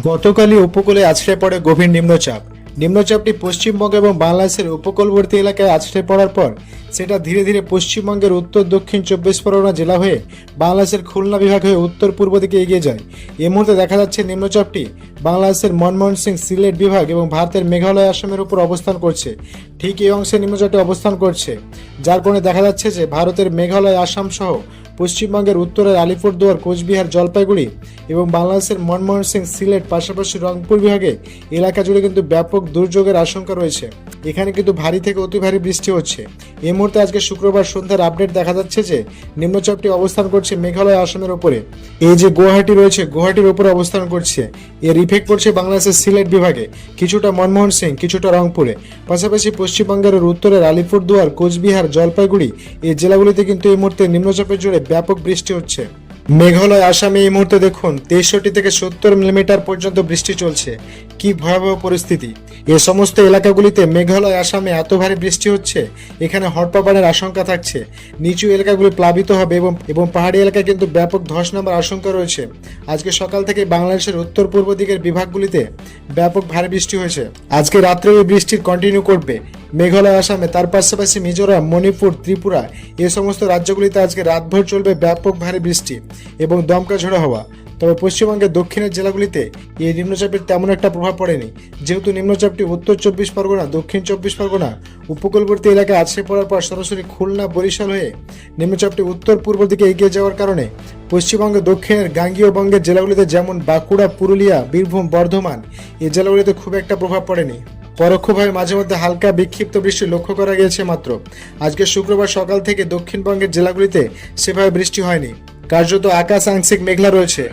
গতকালই উপকূলে আছড়ে পড়ে গভীর নিম্নচাপ। নিম্নচাপটি পশ্চিমবঙ্গ এবং বাংলাদেশের উপকূলবর্তী এলাকায় আছড়ে পড়ার পর সেটা ধীরে ধীরে পশ্চিমবঙ্গের উত্তর দক্ষিণ 24 পরগনা জেলা হয়ে বাংলাদেশের খুলনা বিভাগ হয়ে উত্তর পূর্ব দিকে এগিয়ে যায়। এই মুহূর্তে দেখা যাচ্ছে নিম্নচাপটি বাংলাদেশের ময়মনসিংহ, সিলেট বিভাগ এবং ভারতের মেঘালয়, আসামের উপর অবস্থান করছে। ঠিক এই অংশে নিম্নচাপটি অবস্থান করছে, যার কারণে দেখা যাচ্ছে যে ভারতের মেঘালয়, আসাম সহ পশ্চিমবঙ্গের উত্তরের আলিপুরদুয়ার, কোচবিহার, জলপাইগুড়ি এবং বাংলাদেশের ময়মনসিংহ, সিলেট পাশাপাশি রংপুর বিভাগে এলাকা জুড়ে কিন্তু ব্যাপক দুর্যোগের আশঙ্কা রয়েছে। এখানে কিন্তু ভারী থেকে অতি ভারী বৃষ্টি হচ্ছে। এই মুহূর্তে আজকে শুক্রবার সন্ধ্যার আপডেট দেখা যাচ্ছে যে নিম্নচাপটি অবস্থান করছে মেঘালয়, আসামের উপরে। এই যে গুয়াহাটি রয়েছে, গুয়াহাটির উপরে অবস্থান করছে। এর ইফেক্ট পড়ছে বাংলাদেশের সিলেট বিভাগে, কিছুটা মনমোহন সিং, কিছুটা রংপুরে। পাশাপাশি পশ্চিমবঙ্গের উত্তরের আলিপুরদুয়ার, কোচবিহার, জলপাইগুড়ি এই জেলাগুলিতে কিন্তু এই মুহূর্তে নিম্নচাপের জোরে ব্যাপক বৃষ্টি হচ্ছে। মেঘালয়, আসামে এই মুহূর্তে দেখুন 63 থেকে 70 মিলিমিটার পর্যন্ত বৃষ্টি চলছে। কি ভয়াবহ পরিস্থিতি! এ সমস্ত এলাকাগুলিতে মেঘালয়, আসামে এত ভারী বৃষ্টি হচ্ছে, এখানে হট্টপানের আশঙ্কা থাকছে। নিচু এলাকাগুলি প্লাবিত হবে এবং পাহাড়ি এলাকায় কিন্তু ব্যাপক ধস নামার আশঙ্কা রয়েছে। আজকে সকাল থেকে বাংলাদেশের উত্তর পূর্ব দিকের বিভাগগুলিতে ব্যাপক ভারী বৃষ্টি হয়েছে। আজকে রাত্রে এই বৃষ্টির কন্টিনিউ করবে মেঘালয়, আসামে, তার পাশাপাশি মিজোরাম, মণিপুর, ত্রিপুরা এ সমস্ত রাজ্যগুলিতে আজকে রাতভর চলবে ব্যাপক ভারী বৃষ্টি এবং দমকা ঝোড়ো হওয়া। তবে পশ্চিমবঙ্গের দক্ষিণের জেলাগুলিতে এই নিম্নচাপের তেমন একটা প্রভাব পড়েনি, যেহেতু নিম্নচাপটি উত্তর 24 পরগনা, দক্ষিণ 24 পরগনা উপকূলবর্তী এলাকায় আছড়ে পড়ার পর সরাসরি খুলনা, বরিশাল হয়ে নিম্নচাপটি উত্তর পূর্ব দিকে এগিয়ে যাওয়ার কারণে পশ্চিমবঙ্গের দক্ষিণের গাঙ্গেয় বঙ্গের জেলাগুলিতে যেমন বাঁকুড়া, পুরুলিয়া, বীরভূম, বর্ধমান এই জেলাগুলিতে খুব একটা প্রভাব পড়েনি। পরোক্ষভাবে মাঝে মধ্যে হালকা বিক্ষিপ্ত বৃষ্টি লক্ষ্য করা গিয়েছে মাত্র। আজকে শুক্রবার সকাল থেকে দক্ষিণবঙ্গের জেলাগুলিতে সেভাবে বৃষ্টি হয়নি। কার্যত আকাশ আংশিক মেঘলা রয়েছে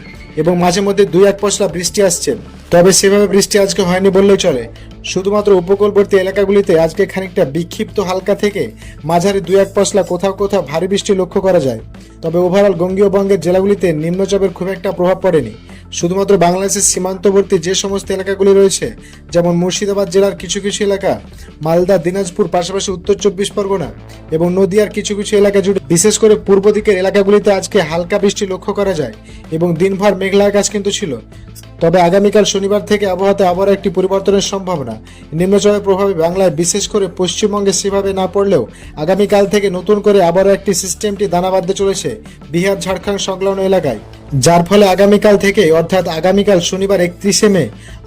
এবং মাঝে মধ্যে 2-1 পশলা বৃষ্টি আসছে। তবে সেভাবে বৃষ্টি আজকে হয়নি বললেই চলে। শুধুমাত্র উপকূলবর্তী এলাকাগুলিতে আজকে খানিকটা বিক্ষিপ্ত হালকা থেকে মাঝারি 2-1 পশলা কোথাও কোথাও ভারী বৃষ্টি লক্ষ্য করা যায়। তবে ওভারঅল বঙ্গীয় বঙ্গের জেলাগুলিতে নিম্নচাপের খুব একটা প্রভাব পড়েনি। শুধুমাত্র বাংলাদেশের সীমান্তবর্তী যে সমস্ত এলাকাগুলি রয়েছে, যেমন মুর্শিদাবাদ জেলার কিছু কিছু এলাকা, মালদা, দিনাজপুর, পাশাপাশি উত্তর 24 পরগনা এবং নদিয়ার কিছু কিছু এলাকা জুড়ে, বিশেষ করে পূর্ব দিকের এলাকাগুলিতে আজকে হালকা বৃষ্টি লক্ষ্য করা যায় এবং দিনভর মেঘলা আকাশ কিন্তু ছিল। তবে আগামীকাল শনিবার থেকে আবহাওয়াতে আবারও একটি পরিবর্তনের সম্ভাবনা। নিম্নচাপের প্রভাবে বাংলায় বিশেষ করে পশ্চিমবঙ্গে সেভাবে না পড়লেও আগামীকাল থেকে নতুন করে আবারও একটি সিস্টেমটি দানা বাঁধতে চলেছে বিহার, ঝাড়খণ্ড সংলগ্ন এলাকায়, যার ফলে আগামীকাল থেকে অর্থাৎ আগামীকাল শনিবার 31শে মে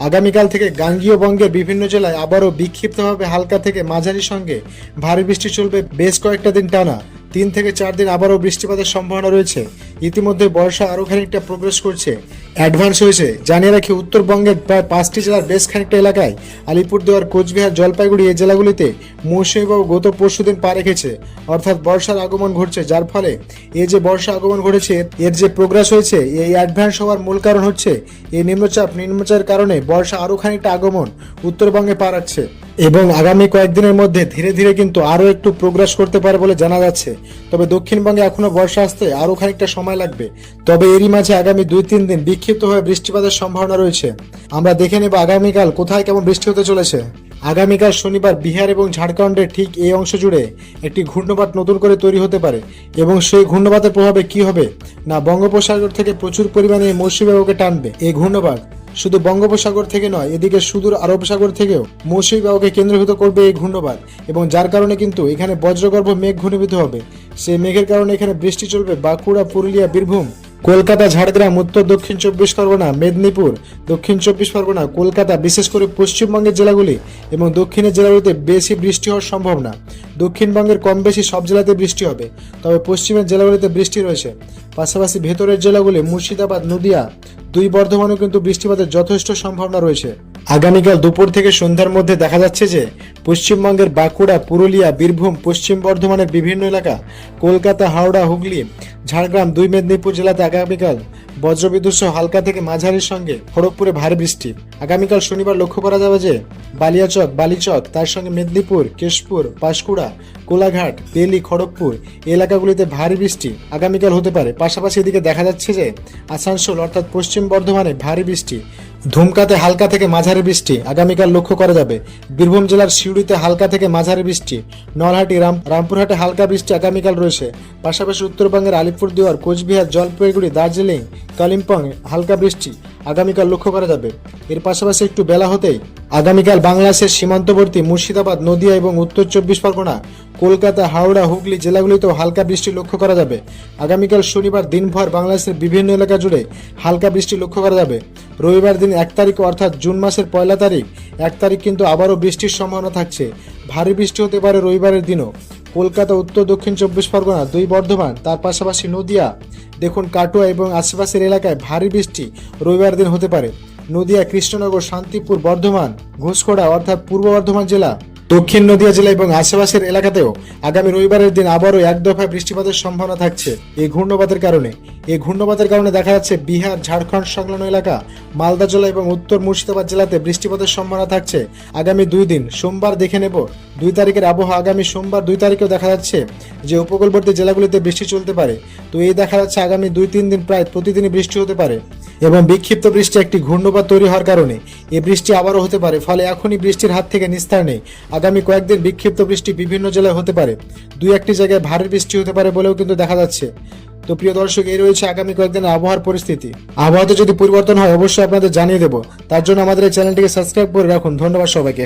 আগামীকাল থেকে গাঙ্গীয় বঙ্গের বিভিন্ন জেলায় আবারও বিক্ষিপ্তভাবে হালকা থেকে মাঝারি সঙ্গে ভারী বৃষ্টি চলবে বেশ কয়েকটা দিন টানা। 3 থেকে 4 দিন আবারও বৃষ্টিপাতের সম্ভাবনা রয়েছে। ইতিমধ্যে বর্ষা আরও খানিকটা প্রোগ্রেস করছে, অ্যাডভান্স হয়েছে। জানিয়ে রাখি, উত্তরবঙ্গের প্রায় 5টি জেলার বেশ খানিকটা এলাকায় আলিপুরদুয়ার, কোচবিহার, জলপাইগুড়ি এই জেলাগুলিতে মৌসুমী বায়ু গত পরশুদিন পা রেখেছে, অর্থাৎ বর্ষার আগমন ঘটছে। যার ফলে এই যে বর্ষা আগমন ঘটেছে, এর যে প্রোগ্রেস হয়েছে, এই অ্যাডভান্স হওয়ার মূল কারণ হচ্ছে এই নিম্নচাপের কারণে বর্ষা আরও খানিকটা আগমন উত্তরবঙ্গে পা রাখছে এবং আগামী কয়েকদিনের মধ্যে ধীরে ধীরে কিন্তু আরও একটু প্রোগ্রেস করতে পারে বলে জানা যাচ্ছে। তবে দক্ষিণবঙ্গে এখনো বর্ষা আসতে আরও খানিকটা সময় লাগবে। তবে এরই মাঝে আগামী 2-3 দিন বিক্ষিপ্ত হয়ে বৃষ্টিপাতের সম্ভাবনা রয়েছে। আমরা দেখে নেব আগামীকাল কোথায় কেমন বৃষ্টি হতে চলেছে। আগামীকাল শনিবার বিহার এবং ঝাড়খণ্ডের ঠিক এই অংশ জুড়ে একটি ঘূর্ণবাত নতুন করে তৈরি হতে পারে এবং সেই ঘূর্ণবাতের প্রভাবে কি হবে না, বঙ্গোপসাগর থেকে প্রচুর পরিমাণে মৌসুমী বায়ুকে টানবে। এই ঘূর্ণবাত শুধু বঙ্গোপসাগর থেকে নয়, এদিকে সুদূর আরব সাগর থেকেও মৌসুমী বায়ুকে কেন্দ্রীভূত করবে এই ঘূর্ণবাত এবং যার কারণে কিন্তু এখানে বজ্রগর্ভ মেঘ ঘনীভূত হবে। সেই মেঘের কারণে এখানে বৃষ্টি চলবে বাঁকুড়া, পুরুলিয়া, বীরভূম, কলকাতা, ঝাড়গ্রাম, উত্তর দক্ষিণ 24 পরগনা, মেদিনীপুর, দক্ষিণ 24 পরগনা, কলকাতা, বিশেষ করে পশ্চিমবঙ্গের জেলাগুলি এবং দক্ষিণের জেলাগুলিতে বেশি বৃষ্টি হওয়ার সম্ভাবনা। দক্ষিণবঙ্গের কম বেশি সব জেলাতে বৃষ্টি হবে, তবে পশ্চিমের জেলাগুলিতে বৃষ্টি রয়েছে। পাশাপাশি ভেতরের জেলাগুলি মুর্শিদাবাদ, নদিয়া, 2 বর্ধমানেও কিন্তু বৃষ্টিপাতের যথেষ্ট সম্ভাবনা রয়েছে। আগামীকাল দুপুর থেকে সন্ধ্যার মধ্যে দেখা যাচ্ছে যে পশ্চিমবঙ্গের বাঁকুড়া, পুরুলিয়া, বীরভূম, পশ্চিম বর্ধমানের বিভিন্ন এলাকা, কলকাতা, হাওড়া, হুগলি, ঝাড়গ্রাম, 2 মেদিনীপুর জেলাতে আগামীকাল বজ্রবিদ্যুৎ সহ হালকা থেকে মাঝারির সঙ্গে খড়গপুরে ভারী বৃষ্টি। আগামীকাল শনিবার লক্ষ্য করা যাবে যে বালিয়াচক, বালিচক, তার সঙ্গে মেদিনীপুর, কেশপুর, পাঁশকুড়া, কোলাঘাট, বেলি, খড়গপুর এলাকাগুলিতে ভারী বৃষ্টি আগামীকাল হতে পারে। পাশাপাশি এদিকে দেখা যাচ্ছে যে আসানসোল অর্থাৎ পশ্চিম বর্ধমানে ভারী বৃষ্টি, ধুমকাতে হালকা থেকে মাঝারি বৃষ্টি আগামীকাল লক্ষ্য করা যাবে। বীরভূম জেলার সিউড়িতে হালকা থেকে মাঝারি বৃষ্টি, নলহাটি রামপুরহাটে হালকা বৃষ্টি আগামীকাল রয়েছে। পাশাপাশি উত্তরবঙ্গের আলিপুরদুয়ার, কোচবিহার, জলপাইগুড়ি, দার্জিলিং, কালিম্পং হালকা বৃষ্টি আগামীকাল লক্ষ্য করা যাবে। এর পাশাপাশি একটু বেলা হতেই আগামীকাল বাংলাদেশের সীমান্তবর্তী মুর্শিদাবাদ, নদিয়া এবং উত্তর চব্বিশ পরগনা, কলকাতা, হাওড়া, হুগলি জেলাগুলিতেও হালকা বৃষ্টি লক্ষ্য করা যাবে। আগামীকাল শনিবার দিনভর বাংলাদেশের বিভিন্ন এলাকা জুড়ে হালকা বৃষ্টি লক্ষ্য করা যাবে। রবিবার দিন 1 তারিখ অর্থাৎ জুন মাসের 1 তারিখ 1 তারিখ কিন্তু আবারও বৃষ্টির সম্ভাবনা থাকছে। ভারী বৃষ্টি হতে পারে রবিবারের দিনও। কলকাতা, উত্তর দক্ষিণ 24 পরগনা, 2 বর্ধমান, তার পাশাপাশি নদিয়া, দেখুন কাটোয়া এবং আশেপাশের এলাকায় ভারী বৃষ্টি রবিবার দিন হতে পারে। নদিয়া, কৃষ্ণনগর, শান্তিপুর, বর্ধমান, ঘোষকড়া অর্থাৎ পূর্ব বর্ধমান জেলা, দক্ষিণ নদিয়া জেলা এবং আশেপাশের এলাকাতেও আগামী রবিবারের দিন আবারও এক দফায় বৃষ্টিপাতের সম্ভাবনা থাকছে এই ঘূর্ণবাতের কারণে। এই ঘূর্ণবাতের কারণে দেখা যাচ্ছে বিহার, ঝাড়খণ্ড সংলগ্ন এলাকা, মালদা জেলা এবং উত্তর মুর্শিদাবাদ জেলাতে বৃষ্টিপাতের সম্ভাবনা থাকছে আগামী 2 দিন। সোমবার দেখে নেব 2 তারিখের আবহাওয়া। আগামী সোমবার 2 তারিখেও দেখা যাচ্ছে যে উপকূলবর্তী জেলাগুলিতে বৃষ্টি চলতে পারে। তো এই দেখা যাচ্ছে আগামী 2-3 দিন প্রায় প্রতিদিনই বৃষ্টি হতে পারে এবং বিক্ষিপ্ত বৃষ্টি একটি ঘূর্ণবাত তৈরি হওয়ার কারণে এই বৃষ্টি আবারও হতে পারে। ফলে এখনই বৃষ্টির হাত থেকে নিস্তার নেই। আগামী কয়েকদিন বিক্ষিপ্ত বৃষ্টি বিভিন্ন জেলায় হতে পারে, 2-1টি জায়গায় ভারী বৃষ্টি হতে পারে বলেও কিন্তু দেখা যাচ্ছে। তো প্রিয় দর্শক, এই রয়েছে আগামী কয়েকদিনের আবহাওয়ার পরিস্থিতি। আবহাওয়াতে যদি পরিবর্তন হয় অবশ্যই আপনাদের জানিয়ে দেবো। তার জন্য আমাদের এই চ্যানেলটিকে সাবস্ক্রাইব করে রাখুন। ধন্যবাদ সবাইকে।